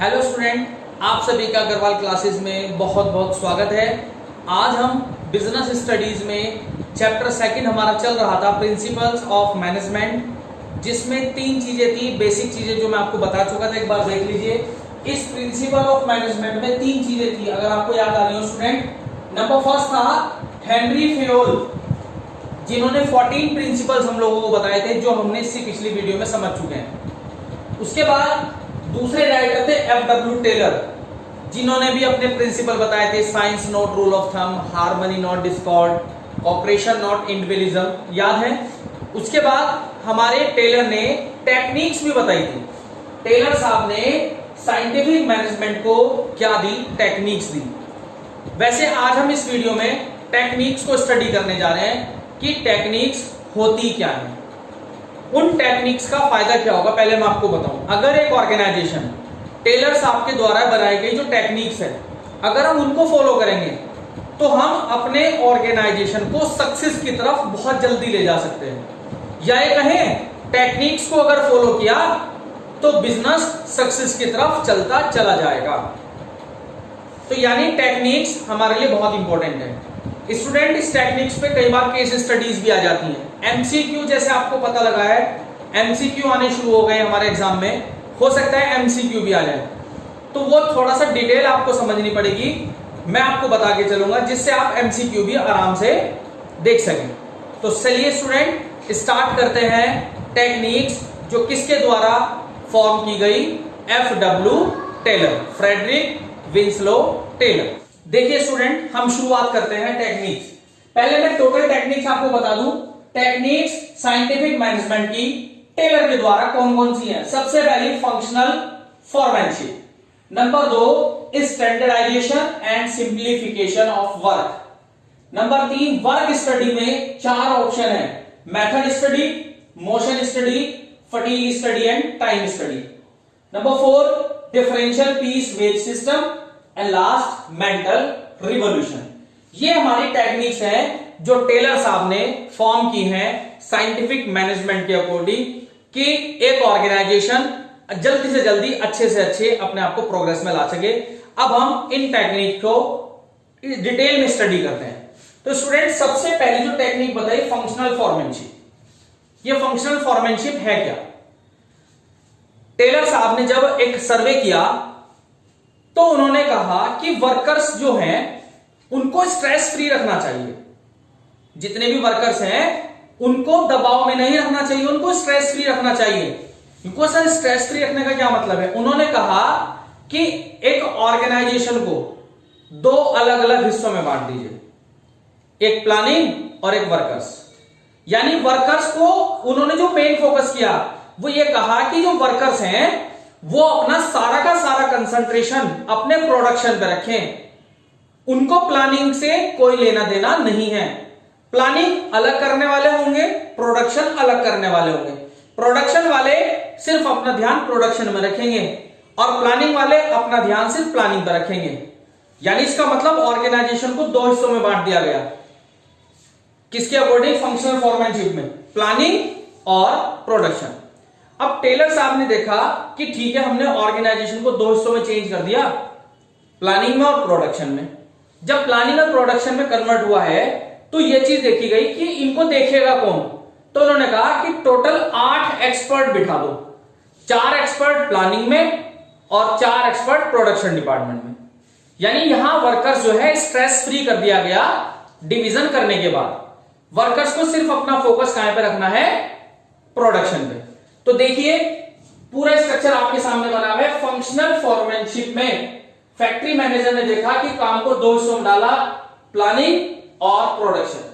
Hello student, आप सभी का अग्रवाल क्लासेस में बहुत बहुत स्वागत है। आज हम बिजनेस स्टडीज में चैप्टर सेकंड हमारा चल रहा था प्रिंसिपल्स ऑफ मैनेजमेंट, जिसमें तीन चीजें थी, बेसिक चीजें जो मैं आपको बता चुका था। एक बार देख लीजिए, इस प्रिंसिपल ऑफ मैनेजमेंट में तीन चीजें थी, अगर आपको याद आ रही हो स्टूडेंट। नंबर फर्स्ट था हेनरी फेयोल, जिन्होंने 14 प्रिंसिपल्स हम लोगों को बताए थे, जो हमने इससे पिछली वीडियो में समझ चुके हैं। उसके बाद दूसरे राइटर थे एफ.डब्ल्यू. टेलर, जिन्होंने भी अपने प्रिंसिपल बताए थे, science not rule of thumb, harmony not Discord, operation not individualism, याद है। उसके बाद हमारे टेलर ने टेक्निक्स भी बताई थी। टेलर साहब ने साइंटिफिक मैनेजमेंट को क्या दी? टेक्निक्स दी। वैसे आज हम इस वीडियो में टेक्निक्स को स्टडी करने जा रहे हैं कि टेक्निक्स होती क्या है, उन टेक्निक्स का फायदा क्या होगा। पहले मैं आपको बताऊं, अगर एक ऑर्गेनाइजेशन टेलर साहब के द्वारा बनाई गई जो टेक्निक्स है, अगर हम उनको फॉलो करेंगे तो हम अपने ऑर्गेनाइजेशन को सक्सेस की तरफ बहुत जल्दी ले जा सकते हैं। या ये कहें, टेक्निक्स को अगर फॉलो किया तो बिजनेस सक्सेस की तरफ चलता चला जाएगा। तो यानी टेक्निक्स हमारे लिए बहुत इंपॉर्टेंट है। स्टूडेंट, इस टेक्निक्स पे कई बार केस स्टडीज भी आ जाती हैं। एमसीक्यू, जैसे आपको पता लगा है, एमसीक्यू आने शुरू हो गए हमारे एग्जाम में, हो सकता है एमसीक्यू भी आ जाए, तो वो थोड़ा सा डिटेल आपको समझनी पड़ेगी। मैं आपको बता के चलूंगा जिससे आप एमसीक्यू भी आराम से देख सकें। तो चलिए स्टूडेंट, स्टार्ट करते हैं टेक्निक्स जो किसके द्वारा फॉर्म की गई? FW. Taylor, Frederick Winslow Taylor. देखिए स्टूडेंट, हम शुरुआत करते हैं टेक्निक्स। पहले मैं टोटल टेक्निक्स आपको बता दूं। टेक्निक्स साइंटिफिक मैनेजमेंट की टेलर के द्वारा कौन कौन सी हैं? सबसे पहली functional foremanship, number 2 standardisation and simplification of work, number 3 work study में 4 ऑप्शन है: method study, motion study, fatigue study and time study, number 4 differential piece wage system and last mental revolution. ये हमारी टेक्निक्स हैं जो Taylor साहब ने form की हैं साइंटिफिक मैनेजमेंट के अकॉर्डिंग, कि एक ऑर्गेनाइजेशन जल्दी से जल्दी अच्छे से अच्छे अपने आप को प्रोग्रेस में ला सके। अब हम इन टेक्निक को डिटेल में स्टडी करते हैं। तो स्टूडेंट, सबसे पहली जो टेक्निक बताई, फंक्शनल फॉर्मेनशिप। ये फंक्शनल फॉर्मेनशिप है क्या? टेलर साहब ने जब एक सर्वे किया तो उन्होंने कहा कि वर्कर्स जो हैं उनको स्ट्रेस फ्री रखना चाहिए। जितने भी वर्कर्स हैं उनको दबाव में नहीं रखना चाहिए, उनको स्ट्रेस फ्री रखना चाहिए। उनको सर स्ट्रेस फ्री रखने का क्या मतलब है? उन्होंने कहा कि एक ऑर्गेनाइजेशन को 2 अलग अलग हिस्सों में बांट दीजिए, एक प्लानिंग और एक वर्कर्स। यानी वर्कर्स को उन्होंने जो मेन फोकस किया वो ये कहा कि जो वर्कर्स हैं वो अपना सारा का सारा कंसंट्रेशन अपने प्रोडक्शन पे रखें, उनको प्लानिंग से कोई लेना देना नहीं है। प्लानिंग अलग करने वाले होंगे, प्रोडक्शन अलग करने वाले होंगे। प्रोडक्शन वाले सिर्फ अपना ध्यान प्रोडक्शन में रखेंगे और प्लानिंग वाले अपना ध्यान सिर्फ प्लानिंग पर रखेंगे। यानी इसका मतलब ऑर्गेनाइजेशन को 2 हिस्सों में बांट दिया गया। किसके अकॉर्डिंग? फंक्शनल फॉर्मेनशिप में, प्लानिंग और प्रोडक्शन। अब टेलर साहब ने देखा कि ठीक है, हमने ऑर्गेनाइजेशन को 2 हिस्सों में चेंज कर दिया, प्लानिंग में और प्रोडक्शन में। जब प्लानिंग और प्रोडक्शन में कन्वर्ट हुआ है तो यह चीज देखी गई कि इनको देखेगा कौन। तो उन्होंने कहा कि टोटल 8 एक्सपर्ट बिठा दो, 4 एक्सपर्ट प्लानिंग में और 4 एक्सपर्ट प्रोडक्शन डिपार्टमेंट में। यानी यहां वर्कर्स जो है स्ट्रेस फ्री कर दिया गया। डिवीजन करने के बाद वर्कर्स को सिर्फ अपना फोकस कहां पे रखना है? प्रोडक्शन पे। तो देखिए, पूरा स्ट्रक्चर आपके सामने बना हुआ है। फंक्शनल फॉर्मेनशिप में फैक्ट्री मैनेजर ने देखा कि काम को 2 हिस्सों में डाला, प्लानिंग और प्रोडक्शन,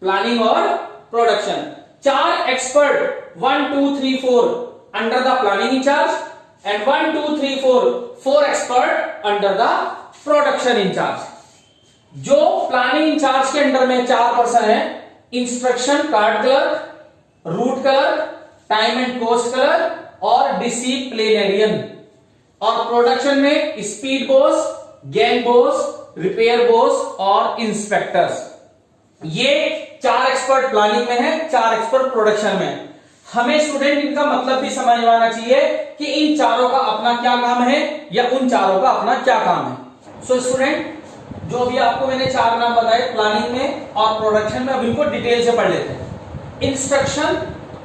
प्लानिंग और production. 4 expert 1 2 3 4 under the planning incharge and 1 2 3 4 expert under the production incharge. जो प्लानिंग इंचार्ज के अंडर में 4 पर्सन है: instruction card clerk, route clerk, time and cost clerk और डिसिप्लिनेरियन। और प्रोडक्शन में speed boss, gang boss, repair boss और inspectors. ये 4 expert planning में है, 4 एक्सपर्ट प्रोडक्शन में। हमें स्टूडेंट इनका मतलब भी समझ में आना चाहिए कि इन चारों का अपना क्या काम है या उन चारों का अपना क्या काम है। सो स्टूडेंट, जो भी आपको मैंने चार नाम बताए प्लानिंग में और प्रोडक्शन में, अब इनको डिटेल से पढ़ लेते हैं। इंस्ट्रक्शन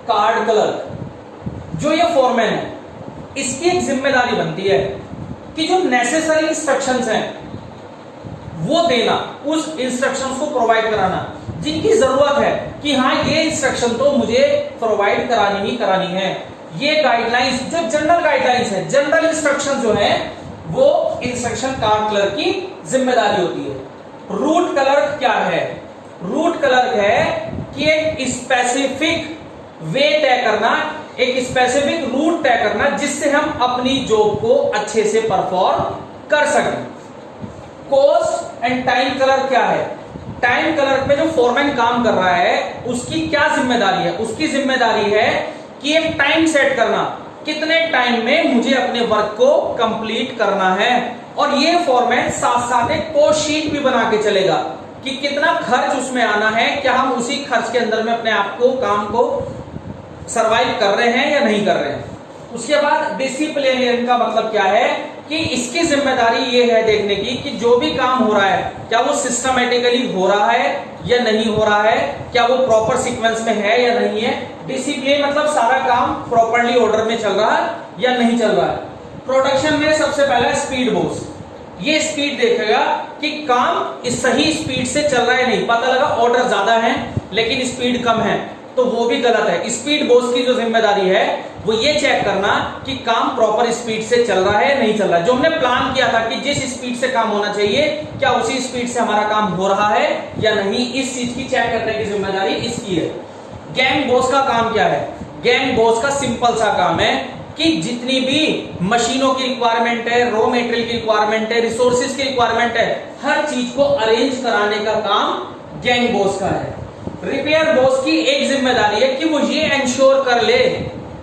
कार्ड क्लर्क, जो ये फॉरमैन है, इसकी एक जिम्मेदारी बनती है कि जो नेसेसरी इंस्ट्रक्शंस हैं वो देना, उस इंस्ट्रक्शंस को प्रोवाइड कराना जिनकी जरूरत है कि हाँ ये इंस्ट्रक्शन तो मुझे प्रोवाइड करानी ही करानी है। ये गाइडलाइंस जो जनरल गाइडलाइंस है, जनरल इंस्ट्रक्शन जो है वो इंस्ट्रक्शन कार्ड क्लर्क की जिम्मेदारी होती है। रूट क्लर्क क्या है? रूट क्लर्क है कि एक स्पेसिफिक वे तय करना, एक स्पेसिफिक रूट तय करना जिससे हम अपनी जॉब को अच्छे से परफॉर्म कर सकें। कॉस्ट एंड टाइम क्लर्क क्या है? टाइम क्लर्क में जो फोरमैन काम कर रहा है उसकी क्या जिम्मेदारी है? उसकी जिम्मेदारी है कि एक टाइम सेट करना, कितने टाइम में मुझे अपने वर्क को कंप्लीट करना है। और ये फोरमैन साथ साथ एक कॉस्ट शीट भी बना के चलेगा कि कितना खर्च उसमें आना है, क्या हम उसी खर्च के अंदर में अपने आप को, काम को सरवाइव कर रहे हैं या नहीं कर रहे हैं। उसके बाद डिसिप्लिनेरियन का मतलब क्या है कि इसकी जिम्मेदारी ये है देखने की कि जो भी काम हो रहा है क्या वो सिस्टमेटिकली हो रहा है या नहीं हो रहा है, क्या वो प्रॉपर सीक्वेंस में है या नहीं है। डिसिप्लिन मतलब सारा काम प्रॉपरली ऑर्डर में चल रहा है या नहीं चल रहा है। प्रोडक्शन में सबसे पहला स्पीड बॉस, ये स्पीड देखेगा कि काम इस सही स्पीड से चल रहा है नहीं। पता लगा ऑर्डर ज्यादा है लेकिन स्पीड कम है तो वो भी गलत है। स्पीड बॉस की जो जिम्मेदारी है वो ये चेक करना कि काम प्रॉपर स्पीड से चल रहा है नहीं चल रहा है। जो हमने प्लान किया था कि जिस स्पीड से काम होना चाहिए क्या उसी स्पीड से हमारा काम हो रहा है या नहीं, इस चीज की चेक करने की जिम्मेदारी इसकी है। गैंग बॉस का काम क्या है? गैंग बॉस का सिंपल सा काम है कि जितनी भी मशीनों की रिक्वायरमेंट है, रॉ मेटेरियल की रिक्वायरमेंट है, रिसोर्सेज की रिक्वायरमेंट है, हर चीज को अरेंज कराने का काम गैंग बॉस का है। रिपेयर बॉस की एक जिम्मेदारी है कि वो ये इंश्योर कर ले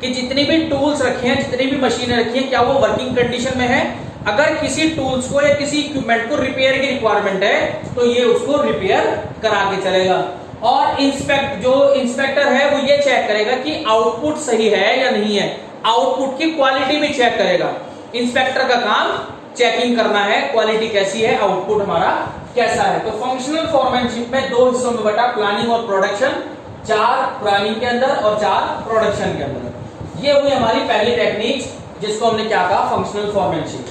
कि जितनी भी टूल्स रखे हैं, जितनी भी मशीनें रखी हैं, क्या वो वर्किंग कंडीशन में है। अगर किसी टूल्स को या किसी इक्विपमेंट को रिपेयर की रिक्वायरमेंट है तो ये उसको रिपेयर करा के चलेगा। और इंस्पेक्टर है वो ये चेक करेगा कि आउटपुट सही है या नहीं है, आउटपुट की क्वालिटी भी चेक करेगा। इंस्पेक्टर का काम चेकिंग करना है, क्वालिटी कैसी है, आउटपुट हमारा कैसा है। तो फंक्शनल फॉरमैनशिप में दो हिस्सों में बटा, प्लानिंग और प्रोडक्शन, 4 प्लानिंग के अंदर और 4 प्रोडक्शन के अंदर। ये हुई हमारी पहली टेक्निक जिसको हमने क्या कहा, फंक्शनल फॉरमैनशिप।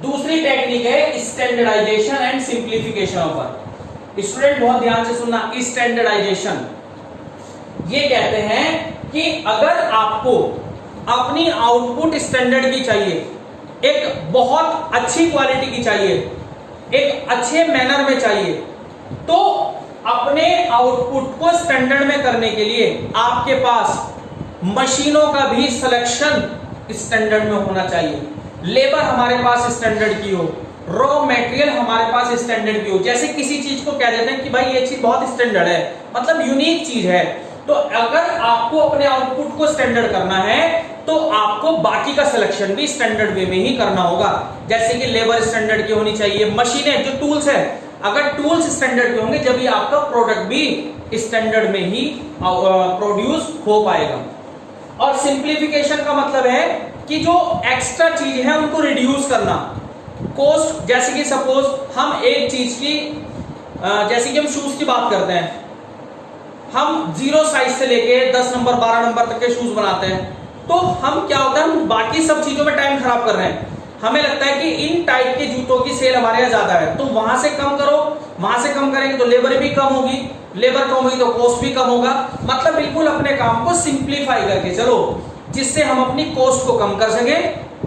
दूसरी टेक्निक है standardisation and simplification of work. Student बहुत ध्यान से सुनना, स्टैंडर्डाइजेशन ये कहते हैं कि अगर आपको अपनी आउटपुट स्टैंडर्ड की चाहिए, एक बहुत अच्छी क्वालिटी की चाहिए, एक अच्छे मैनर में चाहिए, तो अपने आउटपुट को स्टैंडर्ड में करने के लिए आपके पास मशीनों का भी सिलेक्शन स्टैंडर्ड में होना चाहिए। लेबर हमारे पास स्टैंडर्ड की हो, रॉ मटेरियल हमारे पास स्टैंडर्ड की हो। जैसे किसी चीज को कह देते हैं कि भाई ये चीज बहुत स्टैंडर्ड है, मतलब यूनिक चीज है। तो अगर आपको अपने आउटपुट को स्टैंडर्ड करना है तो आपको बाकी का सिलेक्शन भी स्टैंडर्ड वे में ही करना होगा। जैसे कि लेबर स्टैंडर्ड की होनी चाहिए, मशीनें जो टूल्स है अगर टूल्स स्टैंडर्ड के होंगे जब आपका प्रोडक्ट भी स्टैंडर्ड में ही प्रोड्यूस हो पाएगा। और सिंप्लीफिकेशन का मतलब है कि जो एक्स्ट्रा चीज है उनको रिड्यूस करना। कॉस्ट, जैसे कि सपोज हम एक चीज की जैसे कि हम शूज की बात करते हैं, हम 0 साइज से लेके 10 नंबर 12 नंबर तक के शूज बनाते हैं, तो हम क्या होता है, हम बाकी सब चीजों में टाइम खराब कर रहे हैं। हमें लगता है कि इन टाइप के जूतों की सेल हमारे यहाँ ज्यादा है तो वहां से कम करो, वहां से कम करेंगे तो लेबर भी कम होगी, लेबर कम होगी तो कॉस्ट भी कम होगा। मतलब बिल्कुल अपने काम को सिंप्लीफाई करके चलो जिससे हम अपनी कॉस्ट को कम कर सके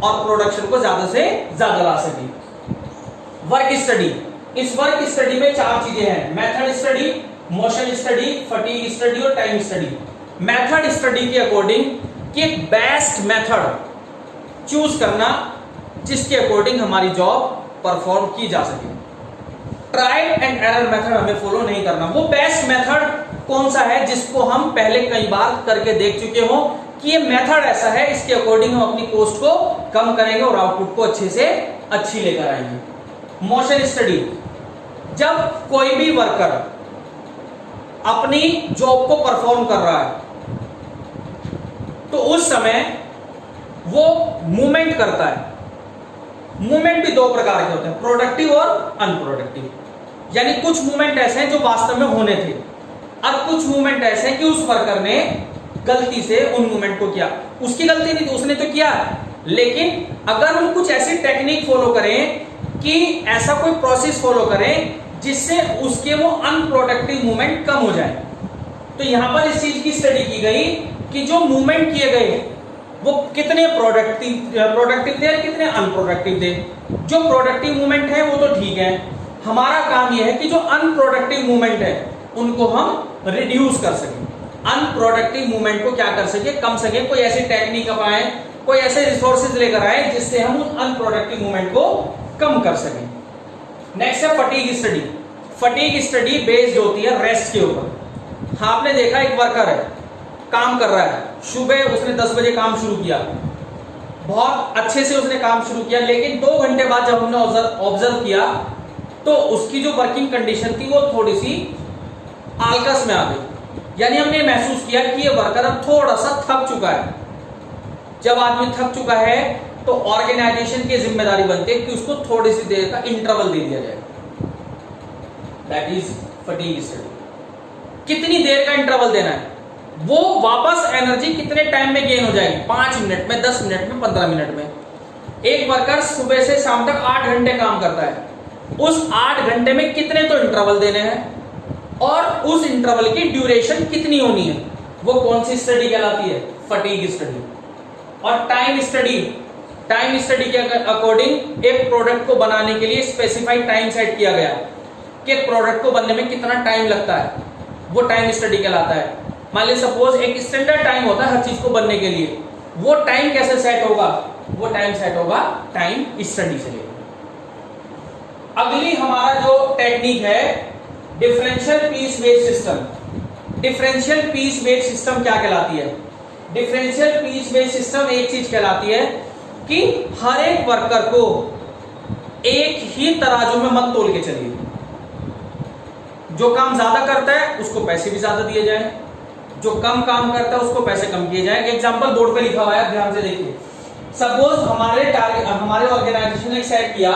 और प्रोडक्शन को ज्यादा से ज्यादा ला सके। वर्क स्टडी, इस वर्क स्टडी में 4 चीजें हैं, method study, motion study, fatigue study और टाइम स्टडी। मेथड स्टडी के अकॉर्डिंग कि बेस्ट मेथड चूज करना जिसके अकॉर्डिंग हमारी जॉब परफॉर्म की जा सके। ट्रायल एंड एरर मेथड हमें फॉलो नहीं करना। वो बेस्ट मेथड कौन सा है जिसको हम पहले कई बार करके देख चुके हो कि ये मेथड ऐसा है, इसके अकॉर्डिंग हम अपनी कॉस्ट को कम करेंगे और आउटपुट को अच्छे से अच्छी लेकर आएंगे। मोशन स्टडी, जब कोई भी वर्कर अपनी जॉब को परफॉर्म कर रहा है तो उस समय वो मूवमेंट करता है। मूवमेंट भी दो प्रकार के होते हैं, प्रोडक्टिव और अनप्रोडक्टिव। यानी कुछ मूवमेंट ऐसे हैं जो वास्तव में होने थे, और कुछ मूवमेंट ऐसे हैं कि उस वर्कर ने गलती से उन मूवमेंट को किया। उसकी गलती नहीं थी, उसने तो किया, लेकिन अगर हम कुछ ऐसी टेक्निक फॉलो करें कि ऐसा कोई प्रोसेस फॉलो करें जिससे उसके वो अनप्रोडक्टिव मूवमेंट कम हो जाए, तो यहां पर इस चीज की स्टडी की गई कि जो मूवमेंट किए गए वो कितने प्रोडक्टिव थे और कितने अनप्रोडक्टिव थे। जो प्रोडक्टिव मूवमेंट है वो तो ठीक है, हमारा काम यह है कि जो अनप्रोडक्टिव मूवमेंट है उनको हम रिड्यूस कर सकें, अनप्रोडक्टिव मूवमेंट को क्या कर सके, कम सके। कोई ऐसी टेक्निक अपनाएं, कोई ऐसे रिसोर्सेज लेकर आए जिससे हम उस अनप्रोडक्टिव मूवमेंट को कम कर सकें। नेक्स्ट है fatigue study. Fatigue study based होती है रेस्ट के ऊपर। आपने देखा एक वर्कर है, काम कर रहा है, सुबह उसने 10 बजे काम शुरू किया, बहुत अच्छे से उसने काम शुरू किया, लेकिन 2 घंटे बाद जब हमने ऑब्जर्व किया तो उसकी जो वर्किंग कंडीशन थी वो थोड़ी सी आलकस में आ गई। यानी हमने महसूस किया कि ये वर्कर अब थोड़ा सा थक चुका है। जब आदमी थक चुका है तो ऑर्गेनाइजेशन की जिम्मेदारी बनती है कि उसको थोड़ी सी देर का इंटरवल दे दिया जाए। That is fatigue study. कितनी देर का इंटरवल देना है, वो वापस एनर्जी कितने टाइम में गेन हो जाएगी, 5 मिनट में, 10 मिनट में, 15 मिनट में। एक वर्कर सुबह से शाम तक 8 घंटे काम करता है, उस 8 घंटे में कितने तो इंटरवल देने हैं और उस इंटरवल की ड्यूरेशन कितनी होनी है, वो कौन सी स्टडी कहलाती है, फटीग स्टडी। और टाइम स्टडी, टाइम स्टडी के अकॉर्डिंग एक प्रोडक्ट को बनाने के लिए स्पेसिफाइड टाइम सेट किया गया कि प्रोडक्ट को बनने में कितना टाइम लगता है, वो टाइम स्टडी कहलाता है। मान लीजिए सपोज एक स्टैंडर्ड टाइम होता है हर चीज को बनने के लिए, वो टाइम कैसे सेट होगा, वो टाइम सेट होगा टाइम स्टडी से लेकर। अगली हमारा जो टेक्निक है differential piece wage system. Differential piece wage system क्या कहलाती है, डिफरेंशियल पीस वेट सिस्टम एक चीज कहलाती है कि हर एक वर्कर को एक ही तराजू में मत तोल के चलिए। जो काम ज्यादा करता है उसको पैसे भी ज्यादा दिए जाए, जो कम काम करता है उसको पैसे कम किए जाए। एग्जांपल बोर्ड पे लिखा हुआ है, ध्यान से देखिए। सपोज हमारे ऑर्गेनाइजेशन ने सेट किया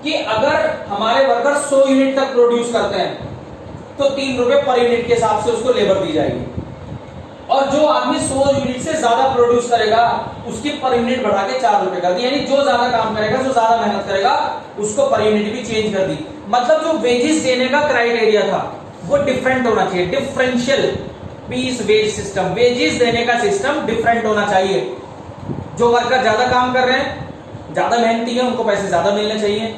कि अगर हमारे वर्कर 100 यूनिट तक प्रोड्यूस करते हैं तो 3 रुपए पर यूनिट के हिसाब से उसको लेबर दी जाएगी, और जो आदमी 100 यूनिट से ज्यादा प्रोड्यूस करेगा उसकी पर यूनिट बढ़ा के 4 रुपए कर दी। यानी जो ज्यादा काम करेगा, जो ज्यादा मेहनत करेगा, उसको पर यूनिट भी चेंज कर दी। मतलब जो वेजेस देने का क्राइटेरिया था वो डिफरेंट होना चाहिए। Differential piece wage system, wages देने का सिस्टम डिफरेंट होना चाहिए। जो वर्कर ज्यादा काम कर रहे हैं, ज्यादा मेहनती है, उनको पैसे ज्यादा मिलने चाहिए।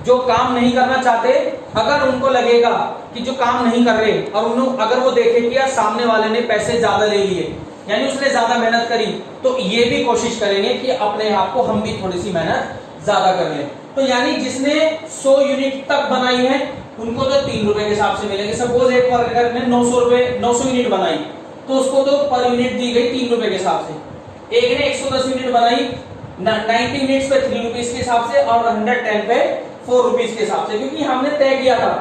जो काम नहीं करना चाहते, अगर उनको लगेगा कि जो काम नहीं कर रहे और अगर वो देखे कि यार सामने वाले ने पैसे ज्यादा ले लिए, यानी उसने ज्यादा मेहनत करी, तो ये भी कोशिश करेंगे कि अपने आप को हम भी थोड़ी सी मेहनत ज्यादा कर लें। तो यानी जिसने 100 यूनिट तक बनाई है उनको तो 3 रुपए के हिसाब से मिलेंगे। सपोज एक वर्कर ने 900 यूनिट बनाई तो उसको तो पर यूनिट दी गई 3 रुपए के हिसाब से। एक ने 110 यूनिट बनाई 90 यूनिट्स पे 3 रुपीज के हिसाब से और 110 पे 4 रुपीज के हिसाब से, क्योंकि हमने तय किया था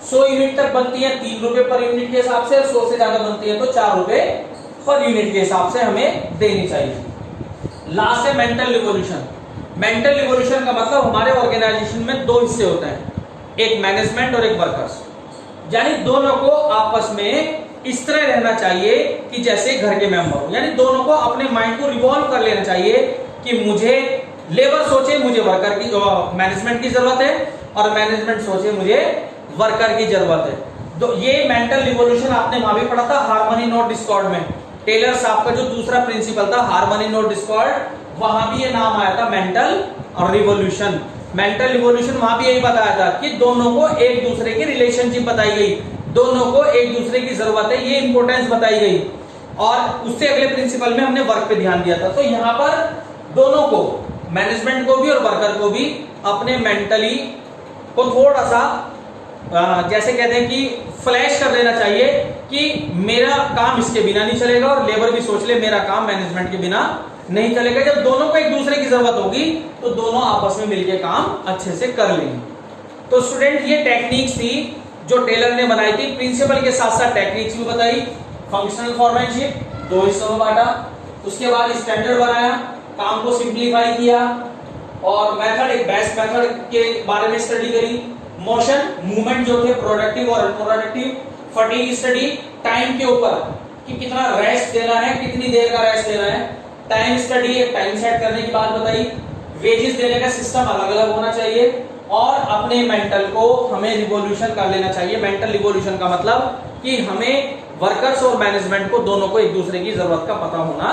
100 यूनिट तक बनती है 3 रुपए पर यूनिट के हिसाब से, और 100 से ज्यादा बनती है तो 4 रुपए पर यूनिट के हिसाब से हमें देनी चाहिए। लास्ट है मेंटल रिवॉल्यूशन। मेंटल रिवॉल्यूशन का मतलब हमारे ऑर्गेनाइजेशन में 2 हिस्से होते हैं, एक मैनेजमेंट और एक वर्कर्स। यानी दोनों को आपस में इस तरह रहना चाहिए कि जैसे घर के मेंबर हो। यानी दोनों को अपने माइंड को रिवॉल्व कर लेना चाहिए कि मुझे लेबर सोचे मुझे वर्कर की, मैनेजमेंट की जरूरत है, और मैनेजमेंट सोचे मुझे वर्कर की जरूरत है। तो ये मेंटल रिवॉल्यूशन आपने वहां भी पढ़ा था हार्मनी नॉट डिस्कॉर्ड में। टेलर साहब का जो दूसरा प्रिंसिपल था हार्मनी नॉट डिस्कॉर्ड, वहां भी ये नाम आया था मेंटल रिवॉल्यूशन। मेंटल रिवॉल्यूशन वहां भी यही बताया था कि दोनों को एक दूसरे की रिलेशनशिप बताई गई, दोनों को एक दूसरे की जरूरत है, ये इंपॉर्टेंस बताई गई। और उससे अगले प्रिंसिपल में हमने वर्क पे ध्यान दिया था। तो यहाँ पर दोनों को, मैनेजमेंट को भी और वर्कर को भी, अपने मेंटली को थोड़ा सा जैसे कहते हैं कि फ्लैश कर लेना चाहिए कि मेरा काम इसके बिना नहीं चलेगा, और लेबर भी सोच ले मेरा काम मैनेजमेंट के बिना नहीं चलेगा। जब दोनों को एक दूसरे की जरूरत होगी तो दोनों आपस में मिलकर काम अच्छे से कर लेंगे। तो स्टूडेंट ये टेक्निक्स थी जो टेलर ने बनाई थी। प्रिंसिपल के साथ साथ टेक्निक्स भी बताई। फंक्शनल फॉर्मैनशिप 2 हिस्सों में बांटा, उसके बाद स्टैंडर्ड बनाया, काम को सिंप्लीफाई किया और मेथड, एक बेस्ट मेथड के बारे में स्टडी करी, मोशन मूवमेंट जो थे प्रोडक्टिव और अनप्रोडक्टिव, फटीग स्टडी, टाइम के ऊपर कि कितना रेस्ट देना है, कितनी देर का रेस्ट देना है, टाइम स्टडी, एक टाइम सेट करने की बात बताई, वेजेस देने का सिस्टम अलग अलग होना चाहिए और अपने मेंटल को हमें रिवॉल्यूशन कर लेना चाहिए। मेंटल रिवॉल्यूशन का मतलब कि हमें वर्कर्स और मैनेजमेंट को दोनों को एक दूसरे की जरूरत का पता होना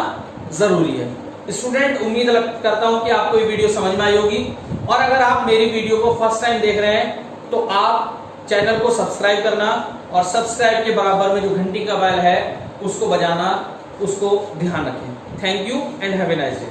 जरूरी है। स्टूडेंट, उम्मीद करता हूं कि आपको ये वीडियो समझ में आई होगी और अगर आप मेरी वीडियो को फर्स्ट टाइम देख रहे हैं तो आप चैनल को सब्सक्राइब करना और सब्सक्राइब के बराबर में जो घंटी का बेल है उसको बजाना, उसको ध्यान रखें। Thank you and have a nice day.